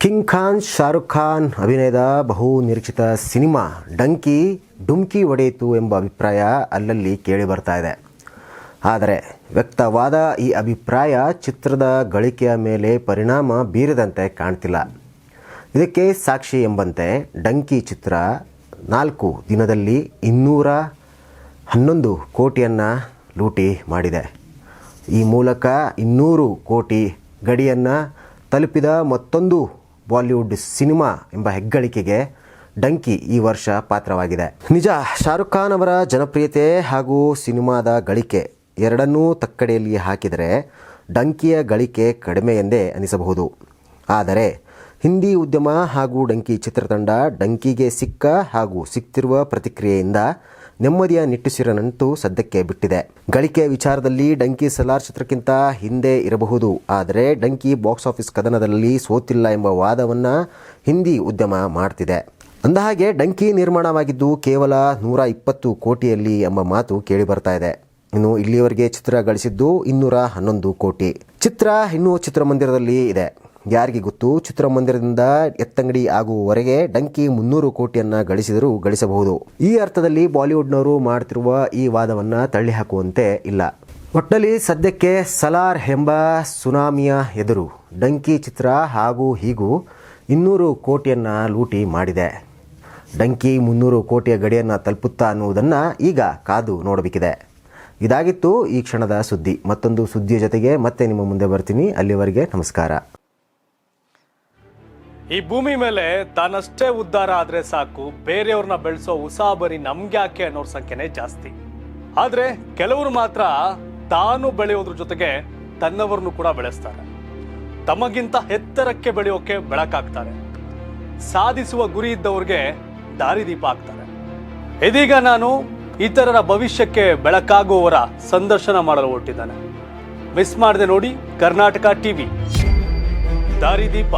King Khan Shahrukh Khan ಅಭಿನಯದ ಬಹು ನಿರೀಕ್ಷಿತ ಸಿನಿಮಾ ಡಂಕಿ ಡುಮ್ಕಿ ಹೊಡೆಯಿತು ಎಂಬ ಅಭಿಪ್ರಾಯ ಅಲ್ಲಲ್ಲಿ ಕೇಳಿ ಬರ್ತಾ ಇದೆ. ಆದರೆ ವ್ಯಕ್ತವಾದ ಈ ಅಭಿಪ್ರಾಯ ಚಿತ್ರದ ಗಳಿಕೆಯ ಮೇಲೆ ಪರಿಣಾಮ ಬೀರದಂತೆ ಕಾಣ್ತಿಲ್ಲ. ಇದಕ್ಕೆ ಸಾಕ್ಷಿ ಎಂಬಂತೆ ಡಂಕಿ ಚಿತ್ರ 4 ದಿನದಲ್ಲಿ 211 ಕೋಟಿಯನ್ನು ಲೂಟಿ ಮಾಡಿದೆ. ಈ ಮೂಲಕ 200 ಕೋಟಿ ಗಡಿಯನ್ನು ತಲುಪಿದ ಮತ್ತೊಂದು ಬಾಲಿವುಡ್ ಸಿನಿಮಾ ಎಂಬ ಹೆಗ್ಗಳಿಕೆಗೆ ಡಂಕಿ ಈ ವರ್ಷ ಪಾತ್ರವಾಗಿದೆ. ನಿಜ, ಶಾರುಖ್ ಖಾನ್ ಅವರ ಜನಪ್ರಿಯತೆ ಹಾಗೂ ಸಿನಿಮಾದ ಗಳಿಕೆ ಎರಡನ್ನೂ ತಕ್ಕಡಿಯಲ್ಲಿ ಹಾಕಿದರೆ ಡಂಕಿಯ ಗಳಿಕೆ ಕಡಿಮೆ ಎಂದೇ ಅನಿಸಬಹುದು. ಆದರೆ ಹಿಂದಿ ಉದ್ಯಮ ಹಾಗೂ ಡಂಕಿ ಚಿತ್ರತಂಡ ಡಂಕಿಗೆ ಸಿಕ್ಕ ಹಾಗೂ ಸಿಕ್ತಿರುವ ಪ್ರತಿಕ್ರಿಯೆಯಿಂದ ನೆಮ್ಮದಿಯ ನಿಟ್ಟುಸಿರನಂತೂ ಸದ್ಯಕ್ಕೆ ಬಿಟ್ಟಿದೆ. ಗಳಿಕೆ ವಿಚಾರದಲ್ಲಿ ಡಂಕಿ ಸಲಾರ್ ಚಿತ್ರಕ್ಕಿಂತ ಹಿಂದೆ ಇರಬಹುದು, ಆದರೆ ಡಂಕಿ ಬಾಕ್ಸ್ ಆಫೀಸ್ ಕದನದಲ್ಲಿ ಸೋತಿಲ್ಲ ಎಂಬ ವಾದವನ್ನು ಹಿಂದಿ ಉದ್ಯಮ ಮಾಡ್ತಿದೆ. ಅಂದಹಾಗೆ ಡಂಕಿ ನಿರ್ಮಾಣವಾಗಿದ್ದು ಕೇವಲ 120 ಕೋಟಿಯಲ್ಲಿ ಎಂಬ ಮಾತು ಕೇಳಿ ಬರ್ತಾ ಇದೆ. ಇನ್ನು ಇಲ್ಲಿಯವರೆಗೆ ಚಿತ್ರ ಗಳಿಸಿದ್ದು 211 ಕೋಟಿ. ಚಿತ್ರ ಇನ್ನೂ ಚಿತ್ರಮಂದಿರದಲ್ಲಿ ಇದೆ. ಯಾರಿಗೆ ಗೊತ್ತು, ಚಿತ್ರಮಂದಿರದಿಂದ ಎತ್ತಂಗಡಿ ಆಗುವವರೆಗೆ ಡಂಕಿ 300 ಕೋಟಿಯನ್ನು ಗಳಿಸಿದರೂ ಗಳಿಸಬಹುದು. ಈ ಅರ್ಥದಲ್ಲಿ ಬಾಲಿವುಡ್ನವರು ಮಾಡ್ತಿರುವ ಈ ವಾದವನ್ನು ತಳ್ಳಿಹಾಕುವಂತೆ ಇಲ್ಲ. ಒಟ್ಟಲ್ಲಿ ಸದ್ಯಕ್ಕೆ ಸಲಾರ್ ಎಂಬ ಸುನಾಮಿಯ ಎದುರು ಡಂಕಿ ಚಿತ್ರ ಹಾಗೂ ಹೀಗೂ 200 ಕೋಟಿಯನ್ನು ಲೂಟಿ ಮಾಡಿದೆ. ಡಂಕಿ 300 ಕೋಟಿಯ ಗಡಿಯನ್ನು ತಲುಪುತ್ತಾ ಅನ್ನುವುದನ್ನು ಈಗ ಕಾದು ನೋಡಬೇಕಿದೆ. ಇದಾಗಿತ್ತು ಈ ಕ್ಷಣದ ಸುದ್ದಿ. ಮತ್ತೊಂದು ಸುದ್ದಿಯ ಜೊತೆಗೆ ಮತ್ತೆ ನಿಮ್ಮ ಮುಂದೆ ಬರ್ತೀನಿ. ಅಲ್ಲಿವರೆಗೆ ನಮಸ್ಕಾರ. ಈ ಭೂಮಿ ಮೇಲೆ ತಾನಷ್ಟೇ ಉದ್ಧಾರ ಆದ್ರೆ ಸಾಕು, ಬೇರೆಯವ್ರನ್ನ ಬೆಳೆಸೋ ಉಸಾಬರಿ ನಮ್ಗ್ಯಾಕೆ ಅನ್ನೋರ್ ಸಂಖ್ಯೆನೇ ಜಾಸ್ತಿ. ಆದ್ರೆ ಕೆಲವರು ಮಾತ್ರ ತಾನು ಬೆಳೆಯೋದ್ರ ಜೊತೆಗೆ ತನ್ನವರನ್ನು ಕೂಡ ಬೆಳೆಸ್ತಾರೆ. ತಮಗಿಂತ ಎತ್ತರಕ್ಕೆ ಬೆಳೆಯೋಕೆ ಬೆಳಕಾಗ್ತಾರೆ. ಸಾಧಿಸುವ ಗುರಿ ಇದ್ದವ್ರಿಗೆ ದಾರಿದೀಪ ಆಗ್ತಾರೆ. ಇದೀಗ ನಾನು ಇತರರ ಭವಿಷ್ಯಕ್ಕೆ ಬೆಳಕಾಗುವವರ ಸಂದರ್ಶನ ಮಾಡಲು ಹೊರಟಿದ್ದಾನೆ. ಮಿಸ್ ಮಾಡದೆ ನೋಡಿ ಕರ್ನಾಟಕ ಟಿವಿ ದಾರಿದೀಪ.